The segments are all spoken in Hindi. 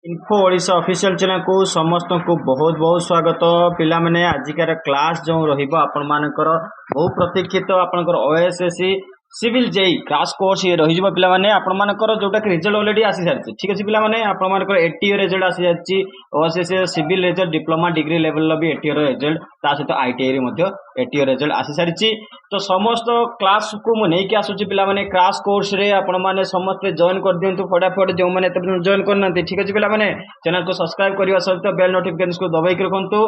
इन्फो ओडिशा ऑफिशियल चैनल को समस्त को बहुत बहुत स्वागत पिला माने आजिकार क्लास जो रहिबो आपण मानकर बहु प्रतीक्षित आपनकर OSSC civil JE crash course ये रही जब पिला माने आपण मानकर जोटा कि रिजल्ट ऑलरेडी आसी सारछि ठीक अछि पिला माने आपण मानकर एटीओ रिजल्ट आसी जाछि OSSC civil result diploma degree level लो भी एटीओ रिजल्ट ता सहित आईटीआई रे मध्ये एटीओ रिजल्ट आसी सारछि तो समस्त क्लास को मु नै कि आसुछि पिला माने क्राश कोर्स रे आपण माने समस्त जॉइन कर दियंतु फटाफट जो माने तब जॉइन करनांती ठीक अछि पिला माने चैनल को सब्सक्राइब करबा सहित बेल नोटिफिकेशन को दबाई के रखंतु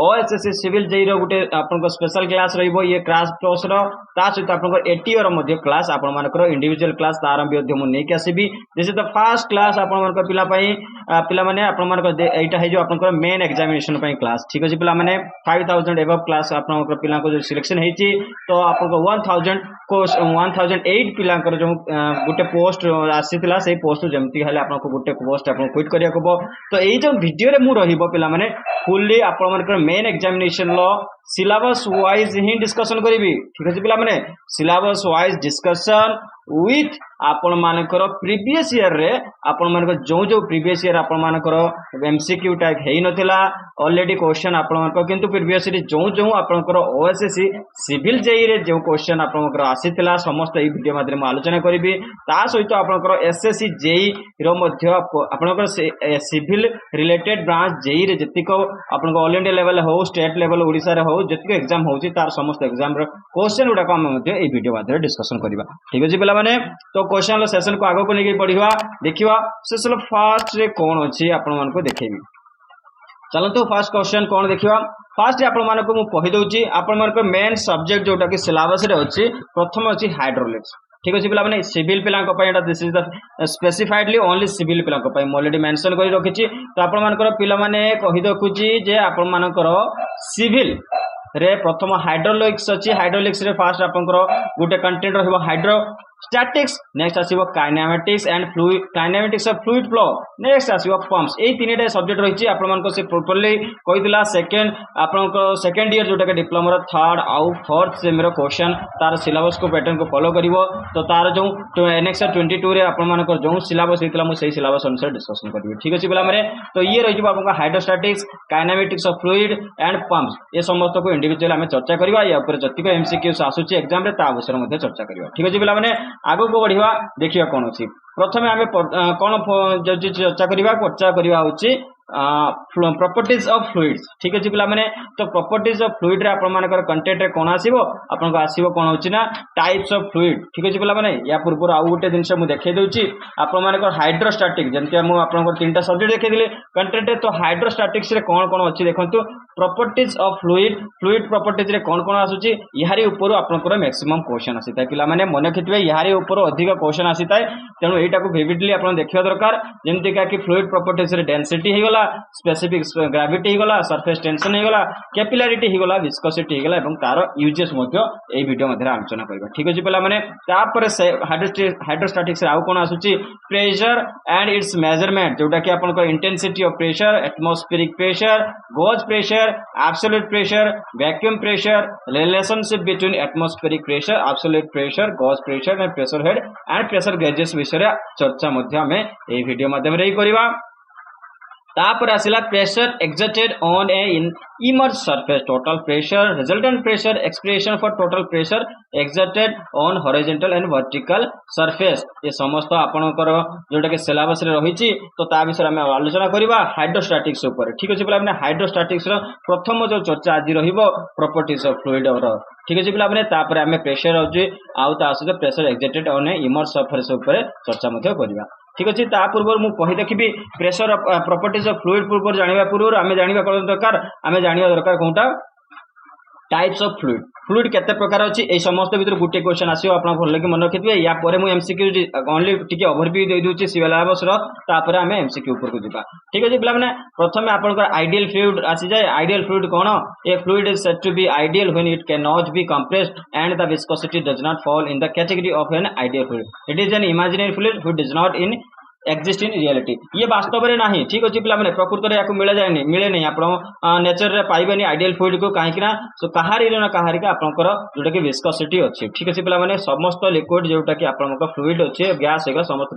ओएसएससी सिविल जेई रो गुटे आपण को स्पेशल क्लास रहइबो ये क्राश कोर्स रो ता सहित आपण को एटीओ रो मध्ये क्लास आपण मानकर इंडिविजुअल क्लास तार भी मु नै कि आसीबी जैसे तो फर्स्ट क्लास आपण मानकर पिला पई पिला माने आपण मानकर एटा है जो आपण मेन एग्जामिनेशन पई क्लास ठीक अछि पिला माने 5000 एबव क्लास आपण मानकर पिला को जो सिलेक्शन हेची तो आपण को 1000 कोर्स 1008 पिला कर जो गुटे पोस्ट आसीतिला से पोस्ट जेमति हले आपण को गुटे पोस्ट आपण क्विट करिया को तो एई जो वीडियो रे मु रहिबो पिला माने फुल्ली आपण मानकर मेन एग्जामिनेशन लो सिलेबस वाइज ही डिस्कशन करिवि ठीक अछि पिला माने सिलेबस वाइज डिस्कशन विथ आपण मानकर प्रीवियस ईयर रे आपण मानकर जो जो प्रीवियस ईयर आपण मानकर एमसीक्यू टाइप हेई नथिला ऑलरेडी क्वेश्चन आपण मानकर किंतु प्रीवियस ईयर जो जो आपनकर ओएसएससी सिविल जेई रे जो क्वेश्चन आपण मानकर आसीतिला समस्त ए वीडियो माध्यम आलोचना करिवि ता सहित आपनकर एसएससी जेई रो मध्य आपनकर सिविल रिलेटेड ब्रांच जेई रे जतिको आपनकर ऑल इंडिया लेवल हो स्टेट लेवल ओडिसा रे हो जतिको एग्जाम होउची तार समस्त एग्जाम रो क्वेश्चन उडा को हम मध्य ए वीडियो माध्यम डिस्कशन करिवा ठीक अछि पिला माने तो क्वेश्चन सेशन को आगो को लेके पढ़िवा देखिवा सेशन फर्स्ट रे कोन अछि आपण मन को देखेबी चलतो फर्स्ट क्वेश्चन कोन देखिवा फर्स्ट आपण मन को मु कहि दउची आपण मन को मेन सब्जेक्ट जोटा कि सिलेबस रे अछि प्रथम अछि हाइड्रोलिक्स ठीक अछि पिला माने सिविल पिला को पय एटा this is the specifically only civil पिला को पय म ऑलरेडी मेंशन करि रखिछि तो आपण मन को पिला माने कहि दखुची जे आपण मन को सिविल रे प्रथम हाइड्रोलिक्स अछि हाइड्रोलिक्स रे फर्स्ट आपनकर गुटे कंटेंट रहबो हाइड्रोस्टैटिक्स नेक्स्ट आसीबो kinematics and fluid kinematics of fluid flow next आसीबो पंप्स ए तीनटा सब्जेक्ट रहिछि आपन मन को से प्रॉपर्ली कहिदिला सेकंड आपन को सेकंड ईयर जोटा के डिप्लोमा रो थर्ड आउ फोर्थ सेम रो क्वेश्चन तार सिलेबस को पैटर्न को फॉलो करिवो तो तार जो एनएक्स 22 रे आपन मन को जो सिलेबस हेतिला मु सेही सिलेबस अनुसार डिस्कशन करबी ठीक अछि बिला माने तो ये रहिबो आपन को hydrostatics kinematics of fluid and pumps ये समस्त को इंडिविजुअल हमें चर्चा करबा या ऊपर जतिको एमसीक्यूस आसुची एग्जाम रे ता विषय मध्ये चर्चा करबा ठीक अछि बिला माने आगो को बढ़िवा देखिया कोन अछि प्रथमे हमें कोन चर्चा करबा होची प्रॉपर्टीज ऑफ फ्लूइड्स ठीक अछि पिला माने तो प्रॉपर्टीज ऑफ फ्लूइड रे आपण मानकर कंटेंट रे कोन आसीबो आपण को आसीबो कोन होची ना टाइप्स ऑफ फ्लूइड ठीक अछि पिला माने या पूर्व आउ गुटे दिनस मु देखे दउची आपण मानकर हाइड्रोस्टैटिक जेंति मु आपण को तीनटा सब्जेक्ट देखे दिले कंटेंट रे तो हाइड्रोस्टैटिक्स रे कोन कोन अछि देखंतु properties of fluid fluid properties रे कोन कोन आसुची यारी ऊपर आपण को मैक्सिमम क्वेश्चन आसीता पिला माने मन खितबे यारी ऊपर अधिक क्वेश्चन आसीता तेनु एटा को विविडली आपण देखिया दरकार जेंति का कि फ्लूइड प्रॉपर्टीज रे डेंसिटी हे गला स्पेसिफिक ग्रेविटी हे गला सरफेस टेंशन हे गला कैपिलरिटी हे गला विस्कोसिटी हे गला एवं तार यूजेस मध्ये ए वीडियो मध्ये आलोचना करबा ठीक अछि पिला माने तापर हाइड्रोस्टैटिक्स रे आउ कोन आसुची प्रेशर एंड इट्स मेजरमेंट जोटा कि आपण को intensity of pressure atmospheric pressure gauge pressure absolute pressure vacuum pressure relationship between atmospheric pressure absolute pressure gauge pressure and pressure head and pressure gauges विषय चर्चा मध्ये हमें ए वीडियो माध्यम रे करबा तापर आसिला pressure exerted on a immerse surface total pressure resultant pressure expression for total pressure exerted on horizontal and vertical surface ये समस्त आपनकर जोटा के सिलेबस रे रहिछि तो ता विषय हम आलोचना करबा हाइड्रोस्टैटिक्स ऊपर ठीक अछि पिला माने हाइड्रोस्टैटिक्स रो प्रथम जो चर्चा आज रहिबो प्रॉपर्टीज ऑफ फ्लूइड रो ठीक अछि पिला माने तापर हमें प्रेशर होछि आउ ता आसे pressure exerted on a immerse surface ऊपर चर्चा मध्ये करबा ठीक अछि ता पूर्व मु कहि देखिबी प्रेशर प्रॉपर्टीज ऑफ फ्लूइड पूर्व जानिबा पूर्व हमें जानिबा कोन दरकार हमें जानिबा दरकार कोनटा टाइप्स ऑफ फ्लूइड फ्लूइड केते प्रकार अछि ए समस्त भीतर गुटे क्वेश्चन आसीओ आपन भल लगे मन रखिबे या परे मु एमसीक्यू ओनली टिके ओवरव्यू दे दोछि सिलेबस रो तापर हमें एमसीक्यू ऊपर को जिबा ठीक अछि पिला माने प्रथमे आपन को आइडियल फ्लूइड आसी जाय आइडियल फ्लूइड कोन a fluid is said to be ideal when it can not be compressed and the viscosity does not fall in the category of an ideal fluid it is an imaginary fluid which does not in exist in reality ये वास्तव में नहीं ठीक अच्छे पे प्रकृत में मिले जाए मिले नहीं आप नेचर रे पाइबेनी आइडियल फ्लूइड को कहीं कहारी ना कहारी आपंकर जोटा कि विस्कोसिटी अच्छी ठीक अच्छे पे समस्त लिक्विड जोटा कि आप फ्लूइड अच्छे गैस होगा समस्त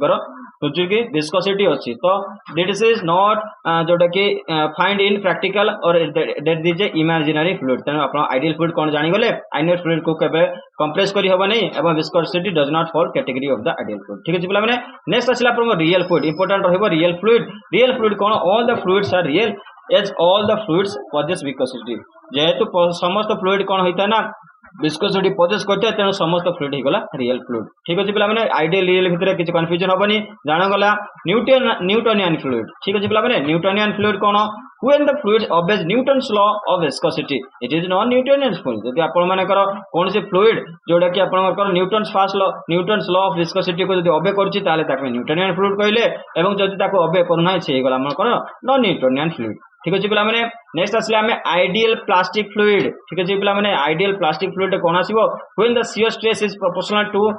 कि विस्कोसिटी अच्छी तो दिस इज नॉट जोटा कि फाइंड इन प्रैक्टिकल और that is a imaginary fluid तेणु आप आइडियल फ्लूइड कौन जानीगले आइडियल फ्लूइड को केबे कंप्रेस करी होबा नहीं एवं viscosity does not fall category of the ideal fluid ठीक अछि पिला माने नेक्स्ट आसिला आपन रियल फ्लूइड इंपोर्टेंट रहइबो रियल फ्लूइड कौन all the fluids are real as all the fluids possess viscosity जेहेतु समस्त फ्लूइड कौन होता है ना विस्कोसिटी पॉजेस करते हैं तेणु समस्त फ्लूइड होगला रियल फ्लूइड ठीक अच्छे पे आइडियल रियल भितर किसी कन्फ्यूजन हेनी जाणगला न्यूटोनियन फ्लूइड ठीक अच्छे पे न्यूटोनियन फ्लूइड कौन when the fluid obeys Newton's law of viscosity it is non Newtonian fluid जदि आपण मानकर कौन से फ्लूइड जोड़ा कि आपनकर न्यूटन्स लॉ ऑफ विस्कोसिटी को जदि ओबे करछि ताले ताके न्यूटोनियन फ्लूइड कहले एवं जदि ताको ओबे करना छै हेगला हमकर नॉन न्यूटोनियन फ्लूइड ठीक अच्छे पे नेक्स्ट आसले आम आइडियल प्लास्टिक फ्लूइड ठीक अच्छे पे आइडियल प्लास्टिक फ्लूइड कौन आसो when the shear stress is proportional to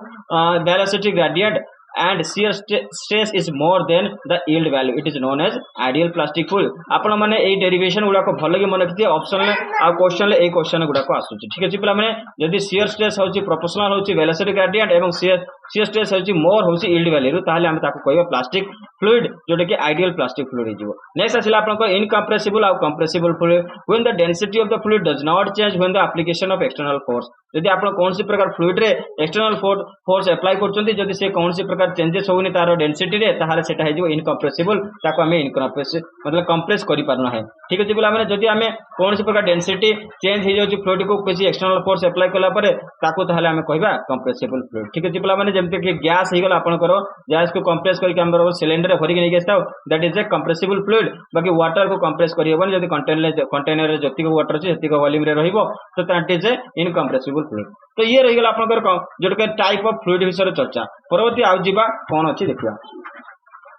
velocity gradient and shear stress is more than the yield value it is known as ideal plastic fluid आपण माने एई डेरिवेशन गुडा को भलो के मन रखिए ऑप्शन ले आ क्वेश्चन ले एई क्वेश्चन गुडा को आसुची ठीक अछि पिला माने यदि shear stress होची प्रोपोर्शनल होची वेलोसिटी ग्रेडिएंट एवं shear stress होची मोर होची yield value ताले हम ताको कहबो प्लास्टिक फ्लूइड जोटे कि आइडियल प्लास्टिक फ्लूइड हिजो नेक्स्ट आसिला आपण को इनकम्प्रेसिबल और compressible fluid when the density of the fluid does not change when the application of external force यदि आपण कौन सी प्रकार फ्लूइड रे एक्सटर्नल फोर्स अप्लाई करचंती जदि से कौन सी प्रकार चेंजेस होउनी तार डेंसिटी रे ताहाले सेटा हिजो इनकम्प्रेसिबल ताको हमें इनकम्प्रेसिबल मतलब कंप्रेस करि पारना है ठीक अछि बोला माने जदि हमें कौन सी प्रकार डेंसिटी चेंज हो जाउची फ्लूइड को किसी एक्सटर्नल फोर्स अप्लाई कला परे ताको ताहाले हमें कहबा कंप्रेसिबल फ्लूइड ठीक अछि बोला माने जेमते कि गैस हिगला आपनकर गैस को कंप्रेस करि के हमर सिलेंडर भरि के नै गेस्ताओ that is a compressible fluid बाकी वाटर को कंप्रेस करि होबनी जदि कंटेनर रे जति को वाटर अछि जति को वॉल्यूम रे रहिबो तो that is A incompressible fluid तो ये रही गला आपनकर जोटा टाइप ऑफ फ्लूइड विषय चर्चा परवर्ती आउ जीवा कौन अच्छी देखिया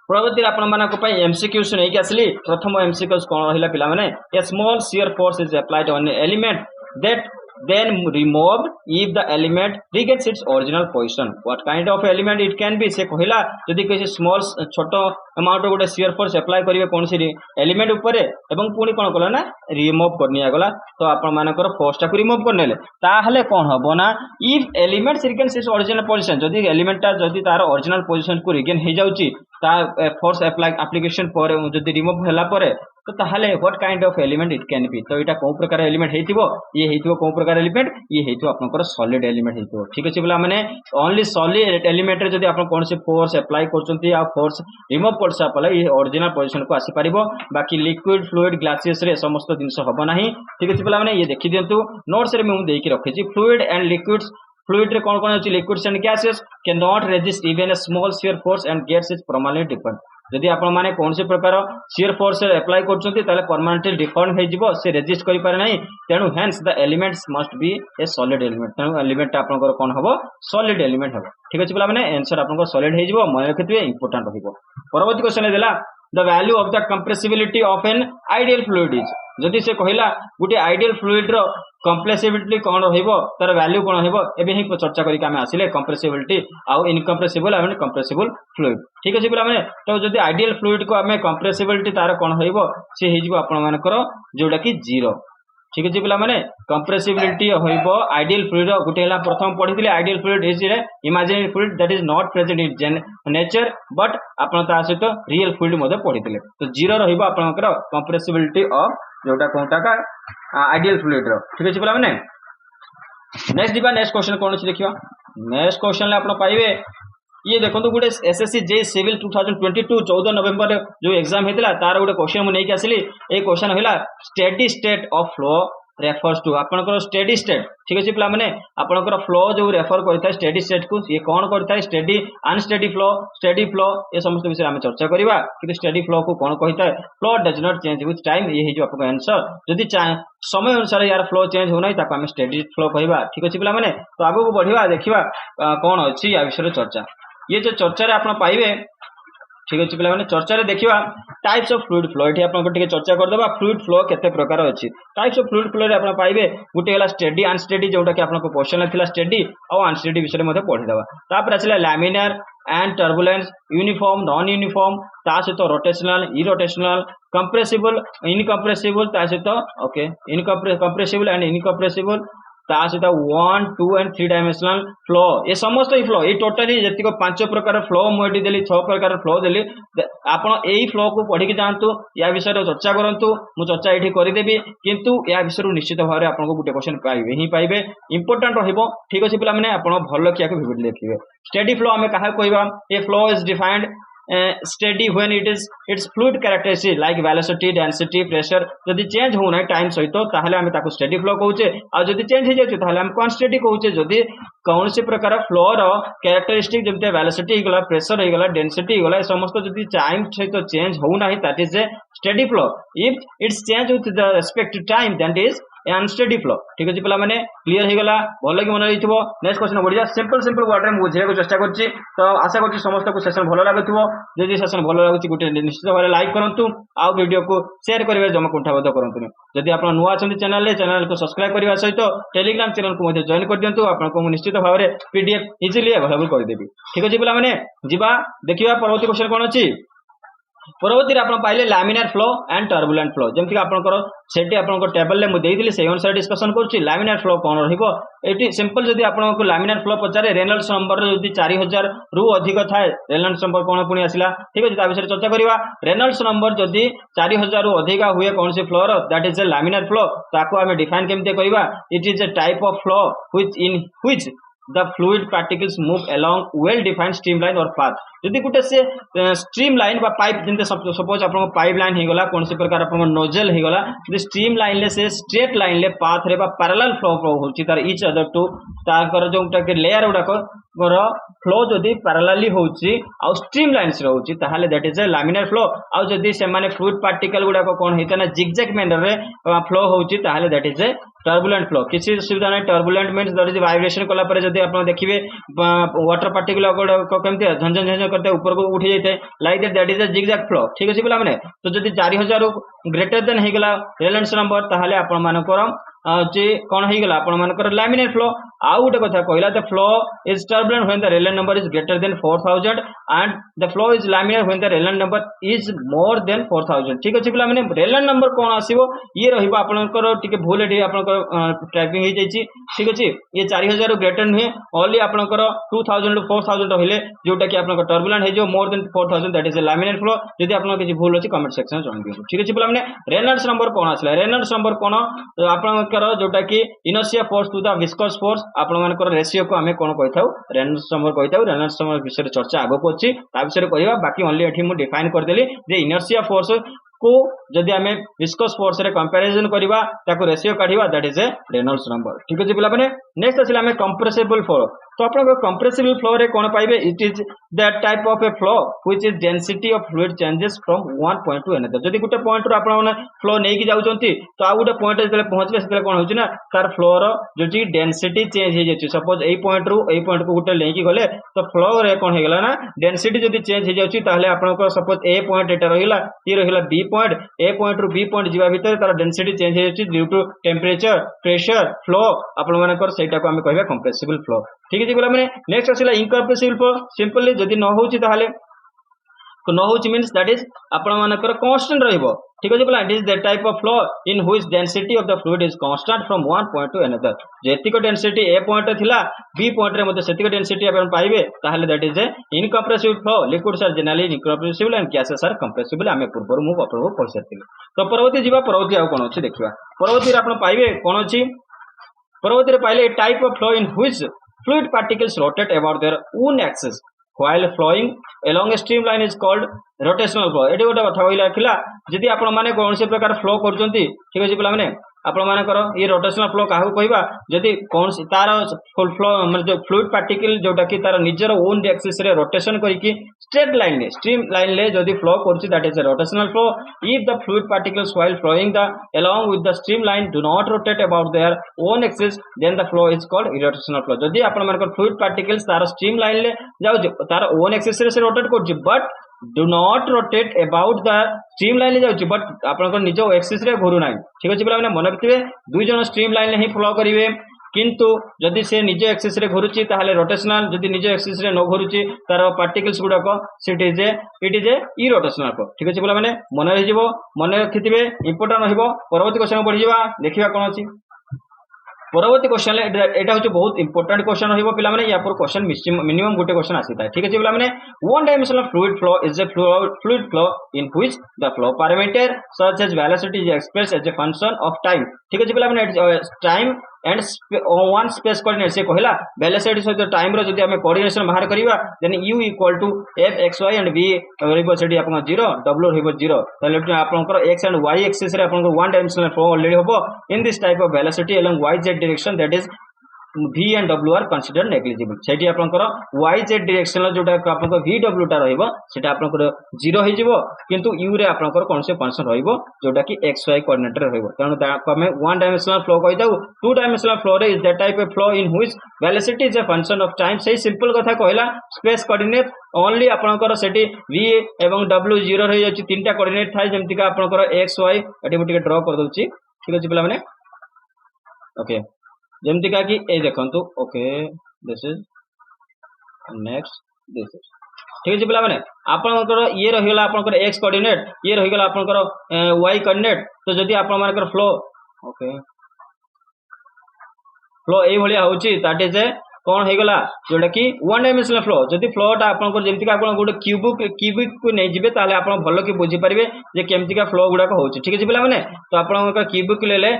परवर्ती आपण मानक पई एमसीक्यूज नै कि आसली प्रथम एमसीक्यूज कोन रहिला पिला माने a small shear force is applied on a element that then removed if the element regains its original position what kind of element it can be से कहला जदि किसी स्मॉल छोटो अमाउंट गोटे शियर फोर्स अप्लाई करिवे कोन सी एलिमेंट ऊपर एवं पुनी कोन कला ना रिमूव करनिया गला तो आपण मानकर फोर्स टा को रिमूव करनेले ताहले कोन हबो ना if element regains its original position जदि एलिमेंट टा जदि तार ओरिजिनल पोजीशन को रिगेन हे जाउची ता फोर्स एप्लीकेशन पर जदि रिमूव होला परे तो ताहले what kind of element it can be तो एटा को प्रकार एलिमेंट हेतिबो ये हेतिबो को प्रकार एलिमेंट ये हेतिबो आपनकर सॉलिड एलिमेंट हेतिबो ठीक अछि बोला माने ओनली सॉलिड एलिमेंट रे जदि आपन कोन से फोर्स अप्लाई करचंती आ फोर्स रिमूव करसा पले ये ओरिजिनल पोजीशन को आसी परिबो बाकी लिक्विड फ्लूइड ग्लासेस रे समस्त जिंस हबो नाही ठीक अछि बोला माने ये देखि दियंतु नोट्स रे मैं देकी रखे छी फ्लूइड एंड लिक्विड्स फ्लूइड रे कोन कोन अछि liquids and gases can not resist even a small shear force and gets its permanent different यदि आपण माने कौन से प्रकार शियर फोर्स अप्लाई करछंती ताले परमानेंटली डिफॉर्म हे जिवो से रेजिस्ट करि पारे नाही तेनु hence the elements must be a solid element तेनु एलिमेंट आपनकर कोन हबो सॉलिड एलिमेंट हबो ठीक अछि बोला माने आंसर आपनकर सॉलिड हे जिवो मन रखितबे इंपोर्टेंट रहिबो परवर्ती क्वेश्चन देला the value of the compressibility of an ideal fluid is जदि से कहला गुटे आइडियल फ्लूइड रो कंप्रेसिबिलिटी कौन रहिबो तार वैल्यू कौन रहिबो एबे ही चर्चा करिक आमे आसिले कंप्रेसिबिलिटी आउ इनकम्प्रेसिबल एंड कंप्रेसिबल फ्लूइड ठीक अछि बोला माने तो जदि आइडियल फ्लूइड को आमे कंप्रेसिबिलिटी तार कौन रहिबो से हे जिवो आपण मानकर जोडा कि 0 ठीक अछि बोला माने कंप्रेसिबिलिटी होइबो आइडियल फ्लूइड गुटे हला प्रथम पढिथिले ideal fluid is a imaginary fluid that is not present in nature but आपण ता सहित रियल फ्लूइड मध्ये पढिथिले तो 0 रहिबो आपनकर कंप्रेसिबिलिटी ऑफ जोटा कोनटा का आइडियल फ्लूइड रो ठीक अछि बोला माने नेक्स्ट दिबा नेक्स्ट क्वेश्चन कोन अछि देखियो नेक्स्ट क्वेश्चन ले आपण पाइबे ये देखो गोटे एसएससी जे सिविल 2022 14 नवेम्बर जो एग्जाम हेतला तार गोटे क्वेश्चन मु नै के आसिली ए क्वेश्चन होला steady state of flow refers to आपनकर स्टेडी स्टेट ठीक अछि पिला माने आपनकर फ्लो जो रेफर करता है स्टेडी स्टेट को ये कौन करता है steady unsteady flow steady flow ये समस्त विषय हम चर्चा करिवा कि स्टेडी फ्लो को कौन कहता है flow does not change with time ये ही जो आपको आंसर जदी समय अनुसार यार फ्लो चेंज हो नै ताको हम स्टेडी फ्लो कहबा ठीक अछि पिला माने तो आगो को बढ़िवा देखिवा कौन अछि या विषय चर्चा ये जो चर्चा रे आपण पाइबे ठीक अच्छे पे चर्चा देखा टाइप्स ऑफ फ्लूइड फ्लो ये आपको चर्चा करदे फ्लूइड फ्लो केते प्रकार अच्छी टाइप्स ऑफ फ्लूइड फ्लो आप पाइबे गोटे है स्टेडी अनस्टेडी जोटा कि आपको क्वेश्चन था स्टेडी और अनस्टेडी विषय में पढ़ीदे तापर आसला laminar and turbulence uniform non uniform ता सहित रोटेशनल इरोटेशनल कंप्रेसिबल इनकंप्रेसिबल ता सहित ओके कंप्रेसिबल एंड इनकंप्रेसिबल ता सहित 1 2 एंड 3 डायमेंशनल फ्लो ये समस्त फ्लो ये टोटाली जी 5 प्रकार फ्लो मुझे देली 6 प्रकार फ्लो देली आप फ्लो को पढ़ी जातु या विषय चर्चा करूँ मु चर्चा ये करदेवी किंतु या विषय निश्चित भाव में आपको गोटे क्वेश्चन पाइबे ही पाइबे इंपोर्टाट रहिबो ठीक अच्छे पे आप भल किया भिडियो देखिए स्टेडी फ्लो आम क्या कहवा ये flow is defined steady when it is its fluid characteristic like velocity density pressure जदि चेंज होना टाइम सहित ताहले आमे ताको स्टेडी फ्लो कहूचे आ जदि चेंज हो जाउचे ताहले आमे कॉन्स्टेंट कहूचे जदि कौन से प्रकार फ्लो रो कैरेक्टरिस्टिक जमते वेलोसिटी गला प्रेशर हो गला डेंसिटी गला समस्त जदि टाइम सहित चेंज होना ही that is a steady flow if it's change with the respect to time that is unsteady flow ठीक अच्छे पे क्लीयर हो गला भल कि मन रही नेक्स्ट क्वेश्चन बढ़िया सिंपल वर्ड में बुझे चेष्टा कर तो आशा कर समस्त को सेशन भल लगुव जदि सेशन भल लगुच गोटे निश्चित भाव लाइक करूँ आउ वीडियो को शेयर करेंगे जमा कुंठाबद्ध करूँ जदि आप नुआ चैनल को सब्सक्राइब करने सहित टेलीग्राम चैनल को जॉइन कर दिंतु आपको निश्चित भाव में पीडीएफ इजिली अवेलेबल करदेवी ठीक अच्छे पे जा देखा परवर्ती क्वेश्चन कौन अच्छी परवर्ती आप पाइले laminar flow and turbulent flow जमीक आपंकर से टेबल में मुझे से अनुसार डिस्कसन करुच्ची लैमिनार फ्लो कौन रही सिंपल जदि आपको लैमिनार फ्लो पचारे रेनल्ड्स नंबर जब 4000 रु अधिक थाए रेनल्ड्स नंबर कौन पुणी आसला ठीक अच्छे विषय चर्चा करवा रेनल्ड्स नंबर जदि 4000 रु अधिक हुए कौन sea floor that is a laminar flow ताको आम डिफाइन केमती कहवा it is A type of flow which the fluid particles move along well defined streamline or path यदि गोटे से स्ट्रीम लाइन पाइप जमी सपोज आप पाइप लाइन हो गला कौन प्रकार आप नोजल हो गला स्ट्रीम लाइन ले से स्ट्रेट लाइन ले पाथ रे पैरेलल फ्लो होची तार इच अदर टू ताकर जोटा लेयर गुड़ाक फ्लो जदि पैरेलली होची आ स्ट्रीम लाइन्स रहउची ताहाले that is a laminar flow आ जदि से माने फ्लूइड पार्टिकल गुड़ाक कौन होता ना जिगजैग मैनर रे फ्लो होची ताहाले that is a turbulent flow किसी सुविधा नहीं turbulent means that is vibration कला पर जदि आप देखिए वाटर पार्टिकल केमती झंझन झंझन करते ऊपर को उठी जाए like that is a zigzag flow ठीक अच्छे पे तो जदि 4000 ग्रेटर देन होगा रेलेंस नंबर ताहले आपण मानकर कौन होगा आपर लैमिनार फ्लो आउ गोटे कथा कहला the flow is turbulent when the Reynolds number is greater than 4000 and the flow is laminar when the Reynolds number is more than 4000 ठीक अच्छे पे रेलेंट नंबर कौन आसो ये रही भूल ट्रैकिंग हो जाए ठीक अच्छे ये 4000 ग्रेटर नुहे ओनली आपंकर 2000 टू 4000 रहिले जोटा कि आप टर्बुलेंट हो मोर than 4000 that is a laminar flow यदि आप किसी भूल अच्छी कमेंट सेक्शन में जॉइन दिखाँ ठीक अच्छे पे रेनल्ड्स नंबर कौन आसला रेनल्ड्स नंबर कौन आप जोटा कि inertia force to the viscous force आपंकर रेशियो को आम कौन कही था रेनल्ड्स नंबर कही था रेनल्ड्स नंबर विषय चर्चा आगक अच्छी विषय कहवा बाकी ओनली ये मुझे डिफाइन करदेली जे इनर्शिया फोर्स को जदि आम विस्कस फोर्स रे कंपैरिजन करवा ताको रेशियो काढिबा that is a Reynolds number ठीक अच्छे पे नेक्स्ट आसला आम कंप्रेसिबल फ्लो तो आप कंप्रेसिबल फ्लो रे कौन पाइबे it is that type of a flow which is density of fluid changes from one point to another जदि गोटे पॉइंट रो आपण फ्लो नहीं कि जाउचंती तो आ गोटे पॉइंट जतले पहुंचबे सेतले कोन होची ना तार फ्लो रो जोची डेंसिटी चेंज हो जाची सपोज ए पॉइंट रो ए पॉइंट को गोटे लेकी गले तो फ्लो रे कोन हेगला ना डेंसिटी जदि चेंज हो जाची ताहले आपनको सपोज ए पॉइंट एटा रहिला ये रहिला बी पॉइंट ए पॉइंट रू बी पॉइंट जीवा भीतर तार डेंसिटी चेंज हो जाची due to temperature pressure flow आपण मानकर सेटा को हम कहबा कंप्रेसिबल फ्लो ठीक है बोला नेक्स्ट आसला इनकंप्रेसिबल फ्लो सिंपली जदि न होची ताहले न होची मींस दैट इज आपण मानकर कांस्टेंट रहइबो ठीक अछि बोला it is that type of flow in which density of the fluid is constant from one point to another जेतिक डेंसिटी ए पॉइंट थिला बी पॉइंट रे मते सेतिक डेंसिटी आपण पाइबे ताहले that is a incompressible flow liquids are generally incompressible and gases are compressible आमे पूर्व मु आपन को पहुंचातिली तो परवर्ती जीवा परवर्ती आ कोन अछि देखिबा परवर्ती आपण पाइबे कोन अछि परवर्ती रे पाइले type of flow in which fluid particles rotate about their own axis while flowing along a streamline is called rotational flow eighty गोटे कथा कहला खिला जदि आपण माने कौन से प्रकार फ्लो करजंती ठीक अछि पिला माने आपण मानकर ये रोटेशनल फ्लो काहू कहबा जदि कौन तार फ्लो मतलब जो फ्लूइड पार्टिकल जोटा कि तार निजर ओन एक्सिस रे रोटेशन करके स्ट्रेट लाइन ले स्ट्रीम लाइन ले जदि फ्लो करछि that is a rotational flow if the fluid particles while flowing the along with the streamline do not rotate about their own axis then the flow is called irrotational flow जदि आपण मानकर फ्लूइड पार्टिकल्स तार स्ट्रीम लाइन ले जाउ तार ओन एक्सिस रे से रोटेट करछि but do not rotate about the stream line जाऊँगी बट आप निज एक्सिस रे घूरू ना ठीक अच्छे पे मन रखिए दुई जन स्ट्रीम लाइन ही फ्लो करेंगे किंतु जदि से निज एक्सिस रे घुरुची ताहले रोटेशनल जदि निज एक्सिस रे न घुरुची तार पार्टिकल्स गुड़ाक it is a irrotational flow ठीक अच्छे पे मन रही मन रखिथे इंपोर्टाट रही परवर्ती क्वेश्चन बढ़ी जा देखा कौन अच्छी परवर्ती क्वेश्चन एटा हूँ बहुत इंपोर्टेंट क्वेश्चन रही पे या क्वेश्चन मिनिमम गोटे क्वेश्चन आसी था ठीक है पे one dimensional fluid flow is a fluid flow in which the flow parameter such as velocity is express as a function of time ठीक है पे time and one space coordinate से कहला वेलोसिटी सहित टाइम रो जदि हमें कोऑर्डिनेशन बाहर करिवा then u equal to f x y and v रहइबो सेठी आपन 0 w रहइबो 0 ताले आपनकर x एंड y एक्सिस रे आपन वन डायमेंशनल फ्लो ऑलरेडी होबो in this type of velocity along y z direction that is v and w are considered negligible सेठी आपनकर y z डायरेक्शन जोटा आपनकर v w टा रहइबो सेटा आपनकर 0 होई जिवो किंतु u रे आपनकर कोन से फंक्शन रहइबो जोटा कि x y कोऑर्डिनेट रे रहइबो तनो हमें वन डायमेंशनल फ्लो कहि दाउ टू डायमेंशनल फ्लो रे is that type of flow in which velocity is a function of time सही सिंपल कथा कहला स्पेस कोऑर्डिनेट ओनली आपनकर सेठी v एवं w 0 रहि जाछि तीनटा कोऑर्डिनेट थाय जेमति का आपनकर x y एटी मु टिके ड्रा कर दउछि ठीक अछि पिला माने ओके जेमती का कि ए देखंतु okay this is next this is ठीक है पिला माने आपनकर ये रहिगला आपनकर x कोऑर्डिनेट ये रहिगला आपनकर y कोऑर्डिनेट तो जदी आपन मानकर फ्लो ओके फ्लो ए भलिया होची दैट इज ए कौन होगला जोटा कि वन डायमेंशनल फ्लो जदि फ्लोटा आपन जमीक आप गोटे क्यूबिक को नहीं जीवे ताले आप भल कि बुझीपारे जे केमतिका फ्लो गुड़ाक होची ठीक है पे तो आप क्यूबिक ले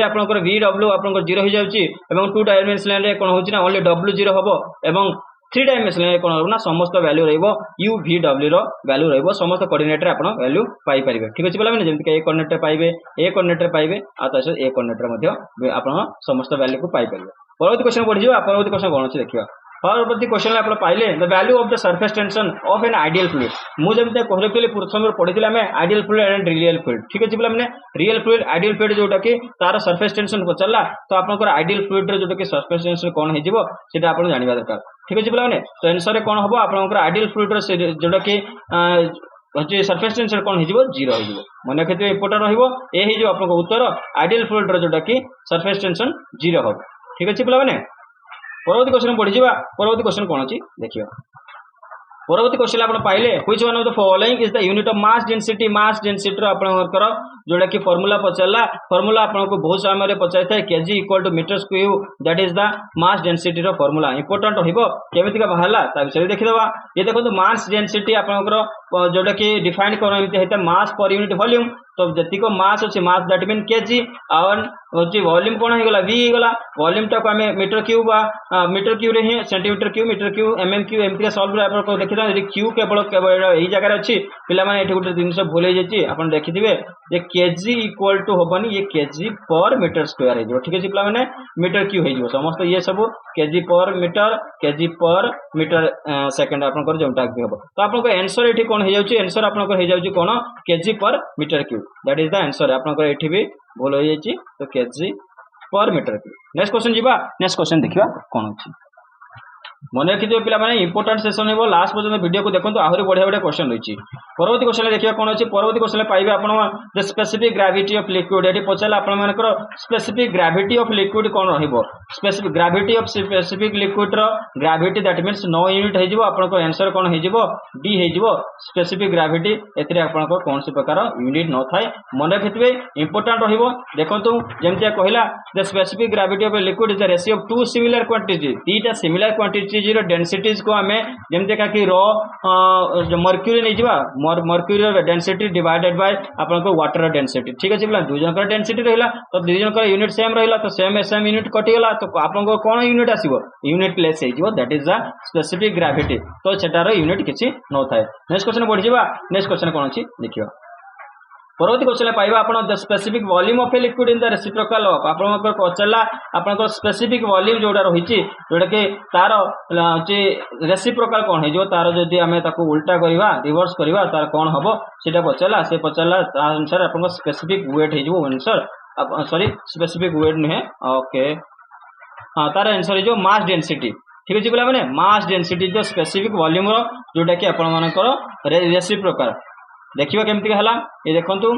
आपंकर वी डब्ल्यू आप 0 हो जाऊँगी टू डायमेंशनल कौन होना ओनली डब्ल्यू 0 हम और थ्री डायमेंशनल कौन होना समस्त वैल्यू रू वी डब्ल्यू वैल्यू समस्त कोऑर्डिनेटर आप वैल्यू पाइपर ठीक अच्छे पे जमीक ए कोऑर्डिनेटर पाइबे ए कोऑर्डिनेटर पाइबे आ ए कोऑर्डिनेटर आप समस्त वैल्यू को पाइपर परवर्ती क्वेश्चन बढ़ी परवर्ती क्वेश्चन कौन अच्छे देखिए परवर्ती क्वेश्चन आप पाइले the value of the surface tension of an ideal fluid मुझे कहते प्रथम पढ़ी आम ideal fluid and real fluid ठीक अच्छे पे रियल फ्लूइड आइडियल फ्लूइड जोटा कि तार सरफेस टेंशन पचारा तो आपंकर आइडियल फ्लूइड जोटा कि सरफेस टेंशन कौन होता आप जानवा दरकार ठीक अच्छे पे तो एनसर कौन हम आपंकर आइडियल फ्लूइड जोटा कि हूँ सरफेस टेंशन कौन हो 0 हो मन रखिए इंपोर्टेंट रही आप उत्तर आइडियल फ्लूइड जोटा कि सरफेस टेंशन 0 हो ठीक अच्छे पे परवर्ती क्वेश्चन बढ़ी परवर्ती क्वेश्चन कौन अच्छी देखिए परवर्ती क्वेश्चन आप पाइले which one of the following is the unit of mass density आपंकर जोटा कि फॉर्मूला पचारा फॉर्मूला आपको बहुत समय पचारि था KG equal to metre square that is the mass density formula important रमिका बाहर विषय देखीदा ये देखो मास डेंसिटी आपंकर जोटा कि डिफाइन कर मास पर यूनिट वॉल्यूम तो जतिक मास अच्छे मास दैट मीन केजी और हूँ वॉल्यूम कौन होगा वी होगा वॉल्यूम टाक आम मीटर क्यूब मीटर क्यूब ही centimetre cube metre cube cube एमती सल्व देखिए क्यू केवल केवल यही जगह अच्छी पे गोटे जिन भूल आप देखिए ये केजी इक्वल टू हेनी ये केजी पर मीटर स्क्वायर हो ठीक अच्छे पे मीटर क्यूब हो समस्त ये सब केजी पर मीटर सेकेंड आप जोटा भी हम तो आप एनसर ये कौन हो एनसर आप कौन KG per metre cube that is the answer आपनकर एठी भी भूल हो जाइए तो KG per metre cube next question जीवा नेक्स्ट क्वेश्चन देखिए कौन अच्छी मन रखिए पे इंपोर्टेंट सेशन हो लास्ट पर्यटन वीडियो को देखो आहरी बढ़िया बढ़िया क्वेश्चन रही परवर्ती क्वेश्चन देखिए कौन अच्छी परवर्ती क्वेश्चन पाइबे आप स्पेसिफिक ग्रेविटी ऑफ लिक्विड ये पचारा आपर स्पेसिफिक ग्रेविटी ऑफ लिक्विड कौन specific gravity of specific liquid gravity that means 9 unit हो आंसर कौन हो डी हो स्पेसिफिक ग्रेविटी एपन कौन से प्रकार यूनिट न थाए मन रखिए इंपोर्टेंट रही देखो जमी कहला the specific gravity of liquid is the ratio of to similar quantity दीटा सिमिलर क्वांटिटी डेंसिटीज को आम जमी का कि मर्क्यूरी नहीं जा मर्क्यूरी डेंसिटी डिवाइडेड बाय आपको वाटर डेंसिटी ठीक अच्छे पे दुई जन डेंसिटी रहा तो दुई जन यूनिट सेम रहा तो सेम यूनिट कटिगला तो आपको कौन यूनिट आसो यूनिट लेस हो that is the specific gravity तो सेटार यूनिट किसी न थाए नेक्स्ट क्वेश्चन बढ़ी नेक्स्ट क्वेश्चन कौन अच्छी देखिए परवर्ती क्वेश्चन पाइबा आप specific volume of a liquid in the reciprocal of आप पचारा आप स्पेसिफिक वॉल्यूम जोड़ा रही जोटा कि तार रेसिप्रोकल कौन हो तार जदि आम उल्टा करवा रिवर्स करवा तार कौन हम से पचारा से पचारा अनुसार आप स्पेसिफिक वेट हो आंसर सॉरी स्पेसिफिक वेट नुहे ओके हाँ तार आंसर हो मास डेंसिटी ठीक अच्छे पे मास डेनसीटी जो स्पेसिफिक वॉल्यूम जोटा कि आपर रेसिप्रोकल देखिए केमती है ये देखो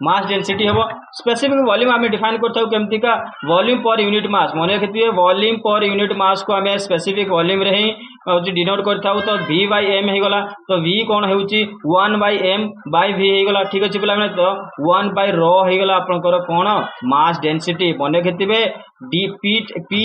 मास डेनसीटी हम स्पेसिफिक वॉल्यूम आम डिफाइन करमती का वॉल्यूम पर यूनिट मास मन रखिए वॉल्यूम पर यूनिट मास को आम स्पेसिफिक वॉल्यूम रे ही डिनोट करता तो V बाय M होगला तो V कौन हो 1 बाय M बाय V होगला ठीक अच्छे पे तो 1 बाय रो होगला आपंकर कौन मास डेनसीटी मन रखिए डी पी पी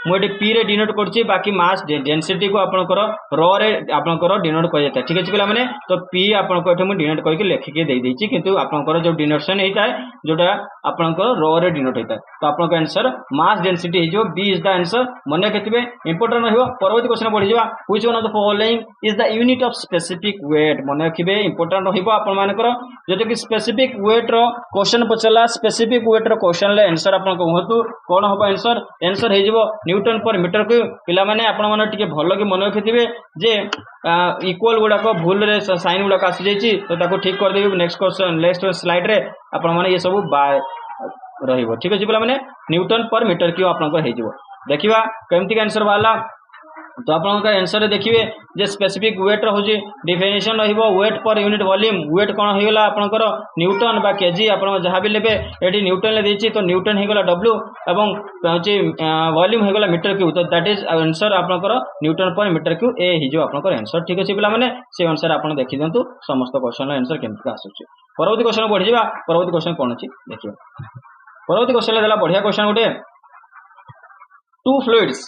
मुझे पी रे डिनोट कर बाकी मास डेनसीटी को आपंकर रो रे आपंकर डिनोट कर ठीक अच्छे पे तो पी आपको डिनोट करके लिखिकी देदेची किंतु आपंकर जो डिनोटेशन होता है जोटा आपंकर रो रे डिनोट होता है तो आपको आंसर मास डेनसीटी हो बी इज द आंसर मन रखिए इंपोर्टेंट रही परवर्ती क्वेश्चन बढ़ी जा which one of the following is the unit of specific weight मन रखिए इंपोर्टेंट रही आपंकर जो कि स्पेसिफिक वेट रो क्वेश्चन पचला स्पेसिफिक वेट रो क्वेश्चन ले आंसर आपन कहतु कौन हम आंसर आंसर हो न्यूटन पर मीटर क्यूब पिला माने आपण माने टिके भलो कि मन रखिथिबे जे इक्वल गुड़ाक भूल रे साइन गुड़ाक आसी जाइए तो ताको ठीक कर देबे नेक्स्ट क्वेश्चन नेक्स्ट स्लाइड रे आपण माने ये सब बाय रहिबो ठीक अछि पिला माने न्यूटन पर मीटर क्यूब आपन हो जाइबो देखिबा केमती आंसर वाला तो आप आंसर देखिए जे स्पेसिफिक वेट रोचे definition weight per unit volume weight कौन होगा आपंकर न्यूटन बा केजी आप जहाँ भी लेबे ये न्यूटन देती तो न्यूटन होगा डब्ल्यू एवं वॉल्यूम होगा मीटर क्यूब तो दैट इज आंसर आपंकर न्यूटन पर मीटर क्यूब ए हो आपंकर आंसर ठीक अच्छे पे से अनुसार आप देखी दिंतु समस्त क्वेश्चन आंसर केमती आसूँ परवर्ती क्वेश्चन बढ़ी जा परवर्ती क्वेश्चन कौन अच्छी देखिए परवर्ती क्वेश्चन देला बढ़िया क्वेश्चन गोटे to fluids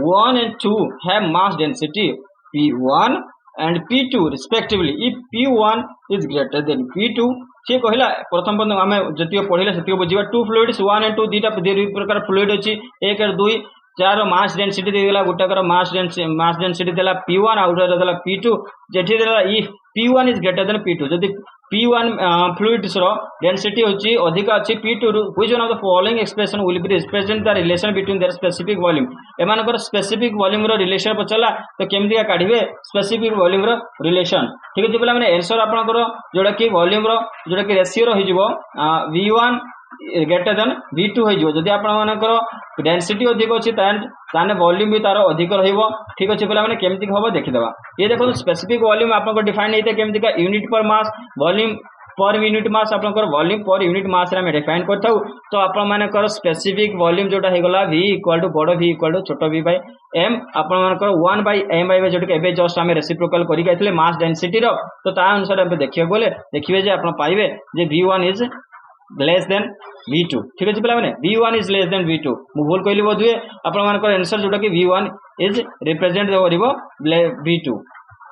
1 and 2 have mass density P1 and P2 respectively. If P1 is greater than P2, सी कहला प्रथम बंद आम जो पढ़ा से बुझा टू फ्लूइड्स 1 and 2 दुईटा प्रकार फ्लूइड अच्छी 1 और 2 चार मास डेनसीटी देला गोटाकर मास डेनसीटी देला P1 आउ गोटे देला P2 जेठी देला if P1 is greater then P2 जदि P1 फ्लूइड्स रो डेनसीटी होची अधिक अछि P2 which one of the following expression will be represent the relation between their specific volume एमानकर स्पेसिफिक वॉल्यूम रो रिलेशन पचला तो केमदी का काढिबे स्पेसिफिक वॉल्यूम रो रिलेशन ठीक अछि बोला माने आंसर आपनकर जोडा कि वॉल्यूम रो जोडा कि रेशियो रो हिजबो V1 ग्रेटर देन V2 हो जदि आपंकर डेनसीटी अधिक अच्छी ताने वॉल्यूम भी तार अधिक रहिबो ठीक अच्छे पे केमती हम देखीदे ये देखो स्पेसिफिक वॉल्यूम आप डिफाइन होता है केमती का यूनिट पर mass volume per unit mass आपंकर वॉल्यूम पर यूनिट मास रे डिफाइन करथाउ तो आपनकर स्पेसिफिक वॉल्यूम जोटा होगला V इक्वल टू बड़ V इक्वल टू छोट V बाय M आपनकर 1 बाय M बाय जोटा कि एबे जस्ट आमे रेसिप्रोकल करि गइथिले मास डेनसीटी रो तो ता अनुसार हम देखियो बोले देखिबे जे आपन पाइबे जे V1 is less than V2 ठीक अच्छे पे V1 is less than V2 मु भूल कहली बोध हुए आप आंसर जोटा कि V1 is represent V2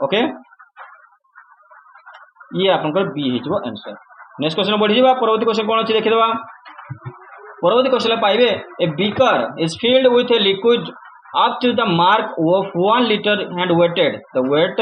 okay ये आपंकर B हो आंसर नेक्स्ट क्वेश्चन बढ़ी जा परवर्ती क्वेश्चन कौन अच्छी देखीदे परवर्ती क्वेश्चन पाइबे a beaker is filled with a liquid up to the mark of 1 liter and weighted the weight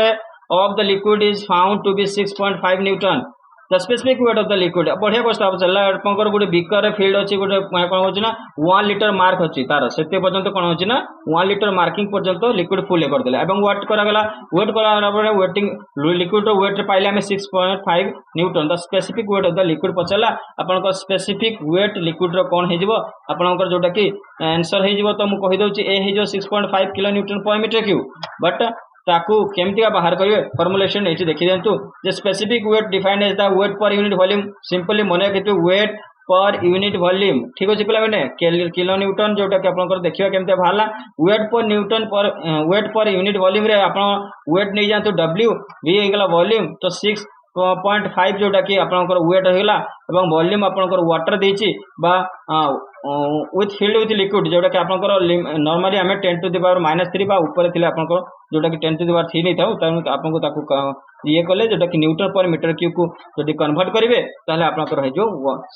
of the liquid is found to be 6.5 Newton the specific weight of the liquid बढ़िया क्वेश्चन चलला आपंकर गोटे बीकर रे फील्ड अच्छी गोटे कौन होची ना 1 लीटर मार्क अच्छी तार से पर्यंत कौन होची ना 1 लीटर मार्किंग पर्यंत लिक्विड फुल करदेले एवं वेट करागला वेट करा वेटिंग लिक्विड रो वेट पाइले हमें 6.5 newton the specific weight of the liquid पचला आपनकर स्पेसिफिक वेट लिक्विड रो कौन हेजिवो आपनकर जोटा कि आंसर हेजिवो तो मु कहि दउची ए हेजो 6.5 kilo newton per metre cube but ताकू केमती का बाहर करिवे फॉर्मुलेशन एठी देखि देंतु जे specific weight defined as the weight per unit volume simply मन रखितु वेट पर यूनिट वॉल्यूम ठीक अछि पिला माने किलो न्यूटन जोटा कि आपनकर देखिबा केमती बाहरला वेट पर न्यूटन पर वेट पर यूनिट वॉल्यूम रे आपन वेट नै जानतु W V हेगला वॉल्यूम तो 6.5 जोटा कि आपनकर वेट हेगला एवं वॉल्यूम आपनकर वाटर देछि बा विथ फिल्ड विथ लिक्विड जोटा कि आपनकर नॉर्मली हमें 10 टू द पावर -3 बा ऊपर थिले आपनकर जोटा कि 10 टू द पावर 3 नै थाउ त आपनको ताकू ये कले जोटा कि न्यूटन पर मीटर क्यूब को यदि कन्वर्ट करेंगे ताहले आपनकर है जो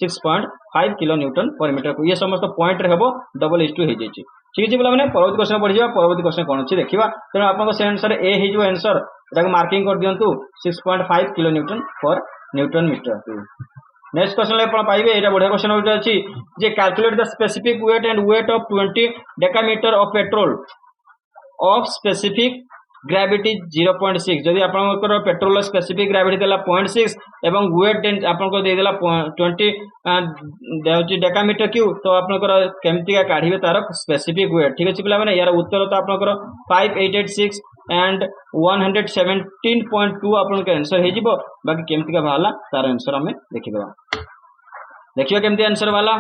6.5 किलो न्यूटन पर मीटर को ये समस्त पॉइंट रे हेबो डबल इज टू हे जाइछि ठीक अछि बोला माने परवर्ती क्वेश्चन बढ़ि जा परवर्ती क्वेश्चन कोन अछि देखिबा तेनो आपनको से आंसर ए हे जो आंसर एटा मार्किंग कर दियंतु 6.5 kilo newton per newton metre next question ले आपण पाइबे एटा बढ़िया क्वेश्चन होइटा अछि जे calculate the specific weight and weight of 20 decametre of petrol of specific gravity 0.6 जदि आपनकर पेट्रोल स्पेसिफिक ग्रेविटी देला 0.6 एवं वेट आपनको दे देला 20 देउची डेकामीटर क्यूब तो आपनकर केमती का काढिबे तार स्पेसिफिक वेट ठीक अछि पिला माने यार उत्तर तो आपनकर 5886 एंड 117.2 आपनकर आंसर हे जिवो बाकी केमती का भाला तार आंसर हमें देखिबा देखियो केमती आंसर वाला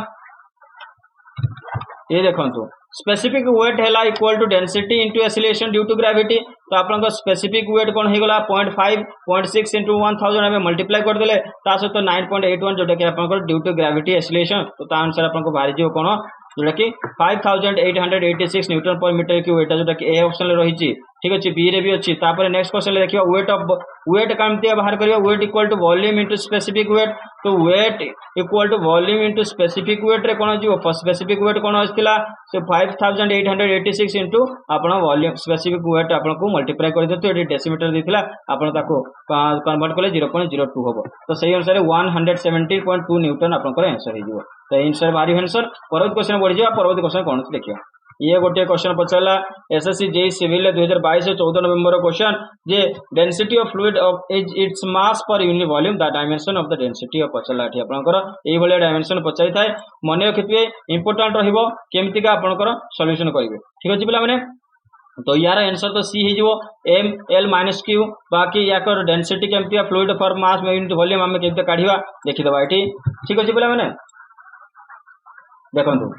ये देखो स्पेसिफिक वेट है equal to density into acceleration due to gravity तो आप स्पेसिफिक वेट कौन हो गला 0.5 0.6 इंटू 1000 आम मल्टीप्लाई करदे सहित 9.81 जोटा कि आप ड्यू टू ग्रेविटी एक्सीलरेशन तो ता अनुसार आपको बाहरी जो कौन जोटा कि 5886 न्यूटन पर मीटर क्यूब एटा जोटा कि ए ऑप्शन रे रही ठीक अच्छे बी रे भी अच्छी नेक्स्ट क्वेश्चन देखिए वेट कमती बाहर करियो weight equal to volume into specific weight तो weight equal to volume into specific weight रे कौन जीव स्पेसिफिक वेट कौन आसाला से 5886 इंटू आप वॉल्यूम स्पेसिफिक वेट आपको मल्टीप्लाई कर डेसीमीटर देता आपको कन्वर्ट कले 0.02 हम तो सही अनुसार 170.2 न्यूटन आपंकर आंसर हो तो आंसर बाहरी आंसर परवर्ती क्वेश्चन बढ़ी जाए परवर्ती क्वेश्चन कौन देखिए ये गोटे क्वेश्चन पचारा एसएससी जेई सिविल 2022 14 नवंबर क्वेश्चन जे density of fluid of its mass per unit volume the dimension of the density of पचारा एठी आपनकर एई भले डायमेंशन पचाई थाए मने रखिथिबे इंपोर्टेंट रहिबो केमतिका आपनकर सॉल्यूशन करिवे ठीक अछि पिला माने तो यार आंसर तो सी हो एम एल माइनस क्यू बाकी याकर डेंसिटी केमतिका फ्लूइड फॉर मास में यूनिट वॉल्यूम आमे केमते काढिबा देखिदबा एठी ठीक अछि पिला माने देखंतु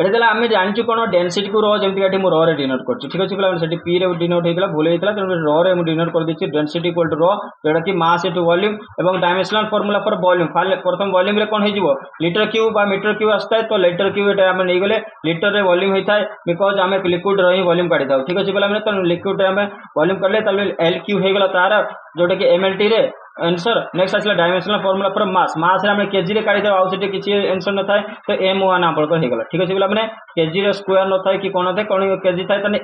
एटा आम जानी कौन डेनसीटी को रमी मु रे डिनोट कर ठीक अच्छे पे पी रे डिनोट होता भूल होता तेनाली रे मुझे डिनोट कर देती डेनसीटी इक्वल टू जोटा कि मास इंटू वॉल्यूम और डायमेंशनल फॉर्मूला फॉर वॉल्यूम प्रथम वॉल्यूम रे कौन हो लीटर क्यूब मीटर क्यूब आसता है तो लीटर क्यूब एटा आम नहीं गले लीटर रे वॉल्यूम होता है बिकज आम लिक्विड री वॉल्यूम काढ़ी था ठीक अच्छे पे तो लिक्विड आम वॉल्यूम काढ़े एल क्यू हो गला तार जोटा कि एम एल टी रे आंसर नेक्स्ट आसला डायमेंशनल फॉर्मूला फॉर मास मास रे हम केजी रे काढी दे आउ सेठी किछि आंसर न थाए तो m1 आपन हो गला ठीक अछि बोला माने केजी रे स्क्वायर न थाए कि कोन थाए कोन केजी थाए तने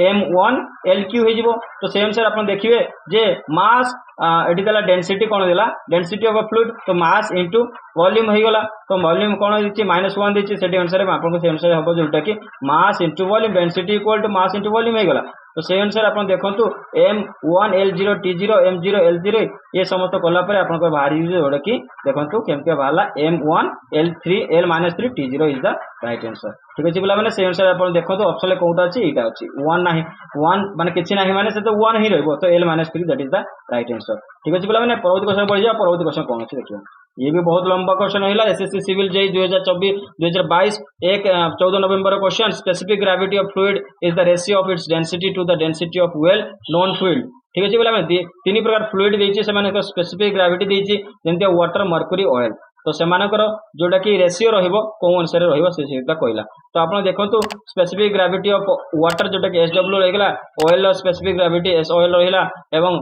m1 lq हो जिवो तो सेम सर अपन देखिबे जे मास एठी देला डेंसिटी कोन देला डेंसिटी ऑफ अ फ्लूइड तो मास इनटू वॉल्यूम हो गला तो वॉल्यूम कोन दिछि -1 दिछि सेठी अनुसार आपन को सेम सर हबो जोटा कि mass into volume density equal to mass into volume हो गला तो से अनुसार आप देखो m1 l0 t0 m0 l0 ये समस्त कला आप बाहरी जोटा कि देखो केमती बाहर m1 l3 l-3 t0 is the right answer ठीक अच्छे पे से अनुसार आप देखो ऑप्शन कौटा अच्छी यहाँ अच्छी 1 ना 1 मान कि माने से तो 1 ही रही तो l-3 that is the right answer ठीक अच्छे पे परवर्ती क्वेश्चन बढ़ जाए परवर्ती क्वेश्चन कौन अच्छे देखिए ये भी बहुत लंबा क्वेश्चन है SSC civil JE 2022 14 November question specific gravity of fluid is the ratio of its density to the density of well known fluid ठीक अच्छे बोला तीन प्रकार फ्लूइड देछि स्पेसिफिक ग्रेविटी देछि जेंते वाटर मर्क्यूरी ऑयल तो सेमानकर जोटा कि रेशियो रहिबो को अनुसार रहिबो से कहला तो आप देखो स्पेसिफिक ग्रेविटी ऑफ वाटर जोटा कि SW रहीगला oil specific gravity S oil रहिला एवं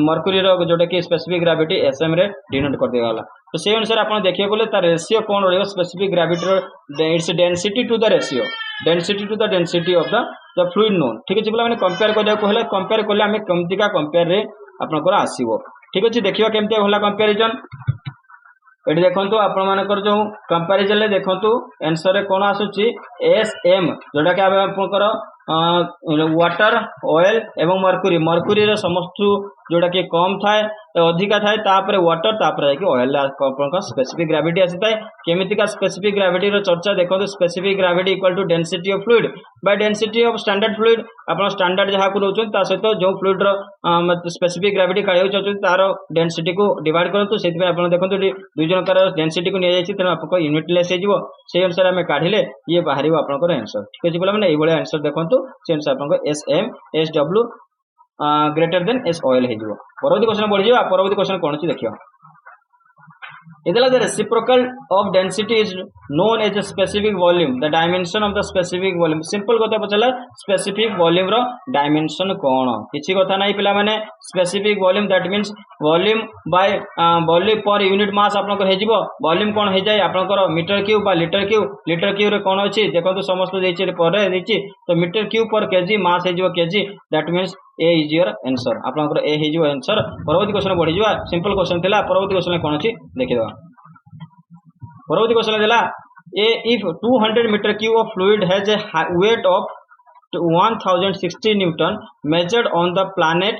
मर्क्यूरी रो जोटा कि स्पेसिफिक ग्रेविटी SM रे डिनोट कर देगला तो से अनुसार आप देखिए बोले तार रेशियो कौन रहिबो specific gravity its density to the ratio density to the density of the fluid known ठीक अच्छे बोला कंपेयर करने कंपेयर कले आम कमतिका कंपेयर रे आपनकर आसीबो ठीक अच्छे देखिबा केमती होला कंपैरिजन एटी देखंतु आपण मानकर जो कंपैरिजन ले देखंतु आंसर रे कोन आसुची SM जोटा कि आपनकर वाटर ऑयल एवं मर्क्यूरी मर्क्यूरी रे समस्त जोटा कि कम थाए अधिका थाए तापर वाटर तापर कि ऑयल स्पेसिफिक ग्रेविटी आसी थाए केमितिका स्पेसिफिक ग्रेविटी रो चर्चा देखो specific gravity equal to density of fluid by density of standard fluid आपण स्टैंडर्ड जहा को रोचन ता सहित जो फ्लूइड रो स्पेसिफिक ग्रेविटी काढियो चाहते तार डेंसिटी को डिवाइड करंतु सेति में आपण देखंतु दुई जनकर डेंसिटी को निया जायछि तेन आपको यूनिट लेस हे जिवो से अनुसार हमें काढिले ये बाहरिबो आपनकर आंसर ठीक अछि बोला माने ए बळे आंसर देखंतु से अनुसार आपनको SM SW greater than S oil हे जिवो परवर्ती क्वेश्चन बढ़ि जिवो परवर्ती क्वेश्चन कोन अछि देखियो इधर the reciprocal of density is known as a specific volume the dimension of the specific volume simple कथा पचला specific volume रो dimension कोन किछि कथा नै पिला माने specific volume that means volume by volume per unit mass आपनकर हे जिवो वॉल्यूम कोन हे जाय आपनकर मीटर क्यूब बा लीटर क्यूब रे कोन अछि देखंतु समस्त देछि पर देछि तो मीटर क्यूब पर केजी मास हे जिवो KG that means A is your answer आपनकर ए हे जिवो आंसर परवर्ती क्वेश्चन बढ़ि जिवो सिंपल क्वेश्चन थिला परवर्ती क्वेश्चन कोन अछि देखिदो परवर्ती क्वेश्चन दिला if 200 metre cube of fluid has a weight of 1060 Newton measured on the planet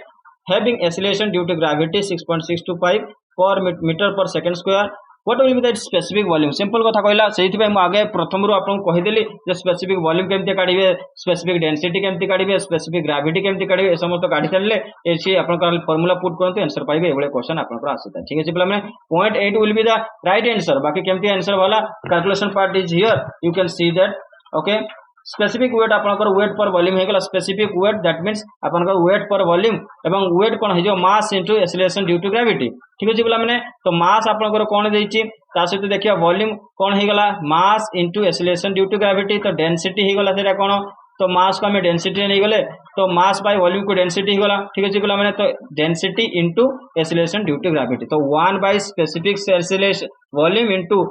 having acceleration due to gravity 6.625 per meter per second square. What will be that specific volume? Simple कथा कहला सेहिथि मु आगे प्रथम रु आपन कहिदेली जे स्पेसिफिक वॉल्यूम केमते काढिबे, स्पेसिफिक डेंसिटी केमते काढिबे, स्पेसिफिक ग्रेविटी केमते काढिबे, ए समस्त काढि सारले एछि आपन का फार्मूला पुट करंतु आंसर पाइबे एबळे क्वेश्चन आपन पर आसीता. ठीक अछि पिला माने 0.8 will be the right answer. बाकी केमते आंसर वाला calculation part is here, you can see that. Okay, specific weight आपनकर वेट पर वॉल्यूम हे गेला. स्पेसिफिक वेट दैट मींस आपनकर वेट पर वॉल्यूम एवं वेट कोन हे जो mass into acceleration due to gravity. ठीक अछि पिला माने तो मास आपनकर कोन देइछि ता सहित देखिया वॉल्यूम कोन हे गेला mass into acceleration due to gravity. तो डेंसिटी हे गेला सेटा कोन तो मास को हमें डेंसिटी नहीं गले तो मास बाय वॉल्यूम को डेंसिटी गला. ठीक अछि पिला माने तो density into acceleration due to gravity. तो 1 by specific acceleration volume into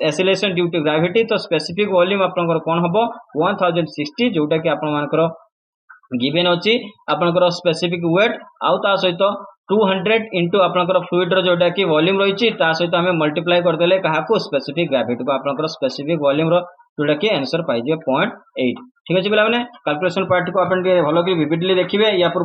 acceleration due to gravity. तो स्पेसिफिक वॉल्यूम आपनकर कोन हबो 1060 जोटा कि आपन मानकर गिवन अछि आपनकर स्पेसिफिक वेट आउ ता सहित 200 इनटू आपनकर फ्लूइड रो जोटा कि वॉल्यूम रहिछि ता सहित हमें मल्टीप्लाई कर देले कहा को स्पेसिफिक ग्रेविटी को आपनकर स्पेसिफिक वॉल्यूम रो जोटा कि आंसर पाइ जे 0.8. ठीक अछि पिला माने कैलकुलेशन पार्ट को आपन भलो कि विविडली देखिबे या पर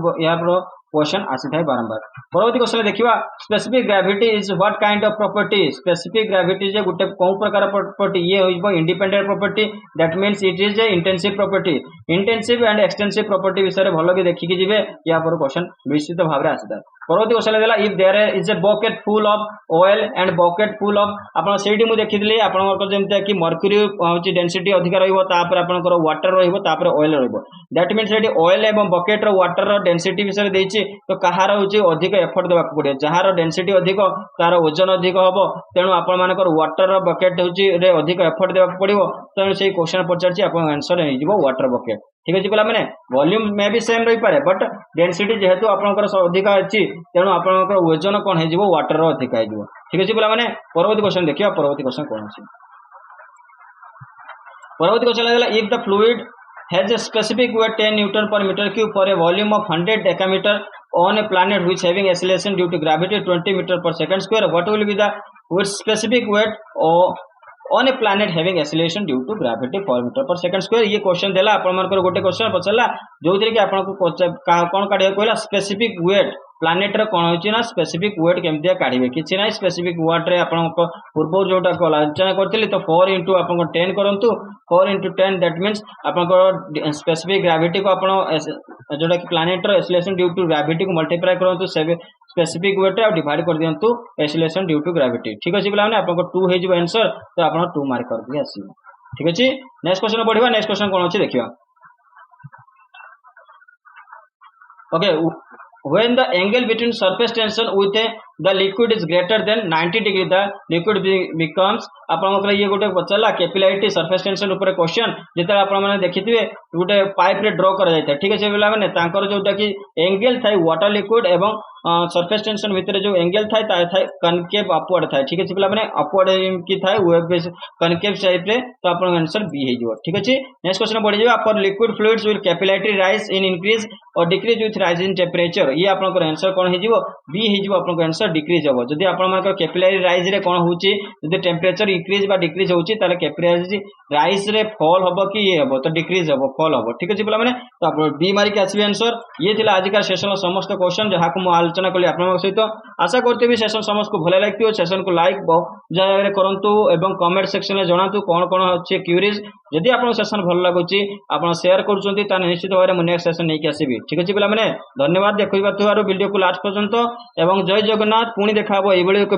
क्वेश्चन आसी थाए बारंबार. परवर्ती क्वेश्चन देखिबा specific gravity is what kind of property. Specific gravity जे गुटे को प्रकार प्रॉपर्टी ये होइबो independent property that means it is a intensive property. Intensive and extensive property विषय भलो कि देखि कि जिवे या पर क्वेश्चन निश्चित भाबरे आसी थाए. परवर्ती क्वेश्चन देला if there is a bucket full of oil and bucket full of आपन सेठी मु देखिदिली आपन जेमते कि मर्क्यूरी होची डेंसिटी अधिक रहइबो तापर आपन वाटर रहइबो तापर ऑयल रहइबो. दैट मींस सेठी ऑयल एवं बकेट रो वाटर रो डेंसिटी विषय देइछि तो कहार होची अधिक एफर्ट देबा पड़े. जहार डेंसिटी अधिक तार वजन अधिक हबो तेनु आपन मानकर वाटर रो बकेट होची रे अधिक एफर्ट देबा पड़िबो. तेनु सेही क्वेश्चन पचारछि आपन आंसर हे जिवो वाटर बकेट. ठीक अछि पिला माने वॉल्यूम मे भी सेम रही पारे बट डेंसिटी जेहेतु आपनकर अधिक अछि तेनु आपनकर वजन कोन हे जिवो वाटर रो अधिक हे जिवो. ठीक अछि पिला माने परवर्ती क्वेश्चन देखिया. परवर्ती क्वेश्चन कोन अछि परवर्ती क्वेश्चन लागला if the fluid has a specific weight 10 Newton per meter cube for a volume of 100 decameter on a planet which having acceleration due to gravity 20 meter per second square, what will be the specific weight on a planet having acceleration due to gravity 4 meter per second square. ये क्वेश्चन देला आपण मानकर गोटे क्वेश्चन पछला जोथि कि आपण को कोन काढिया कहला स्पेसिफिक वेट प्लानेट रे कोन होची ना स्पेसिफिक वेट केमतिया काढिबे किछि ना स्पेसिफिक वेट रे आपण को पूर्व जोटा को आलोचना करथिली तो 4 into आपण को 10 करंतु 4 into 10 दैट मींस आपण को स्पेसिफिक ग्रेविटी को आपण जोटा कि प्लानेट रो एक्सेलरेशन ड्यू टू ग्रेविटी को मल्टीप्लाई करंतु स्पेसिफिक वेट रे डिवाइड कर दियंतु एक्सेलरेशन ड्यू टू ग्रेविटी. ठीक अछि पिला माने आपण को 2 हे जिवो आंसर तो आपण 2 मार्क कर दिया आसी. ठीक अछि नेक्स्ट क्वेश्चन पढिबा. नेक्स्ट क्वेश्चन कोन अछि देखिबा. Okay when the angle between surface tension with the liquid is greater than 90 degree the liquid becomes आपन ये गोटे पचला कैपिलैरिटी सरफेस टेंशन ऊपर क्वेश्चन जेता आपन माने देखिथिबे गोटे पाइप रे ड्रॉ करा जायता. ठीक अछि पिला माने तांकर जोटा कि एंगल थाई वाटर लिक्विड एवं सरफेस टेंशन भितर जो एंगल थाई ता थाई कनकेव अपवर्ड थाई. ठीक अछि पिला माने अपवर्ड की थाई वेब बेस कनकेव टाइप रे तो आपन आंसर बी हे जिवो. ठीक अछि नेक्स्ट क्वेश्चन बढ़ि जिवो for liquid fluids will capillarity rise in increase और decrease with rise in temperature. ये आपन आंसर कोन हे जिवो बी हे जिवो. आपन आंसर डिक्रीज हो जदी आपन मानकर कैपिलरी राइज रे कोन होची जदी टेंपरेचर इंक्रीज बा डिक्रीज होची ताले कैपिलरी राइज रे फॉल होबो कि ये होबो तो डिक्रीज होबो फॉल होबो. ठीक अछि पिला माने तो आपन बी मारी के आसीबे आंसर. ये थिला आज का सेशन समस्त क्वेश्चन जहा को मु आलोचना कली आपन सहित. आशा करते भी सेशन समस्त को भले लागतियो. सेशन को लाइक जाय करंतु एवं कमेंट सेक्शन में जणातु कोन कोन अछि क्वेरीज. जदी आपन सेशन भल लागुची आपन शेयर करचोंती ता निश्चित भाबरे मु नेक्स्ट सेशन नै के आसीबी. ठीक अछि पिला माने धन्यवाद देखिबा तुआरो वीडियो को लास्ट पर्यंत एवं जय जगन्नाथ. पुणी देखाबो एबळे एक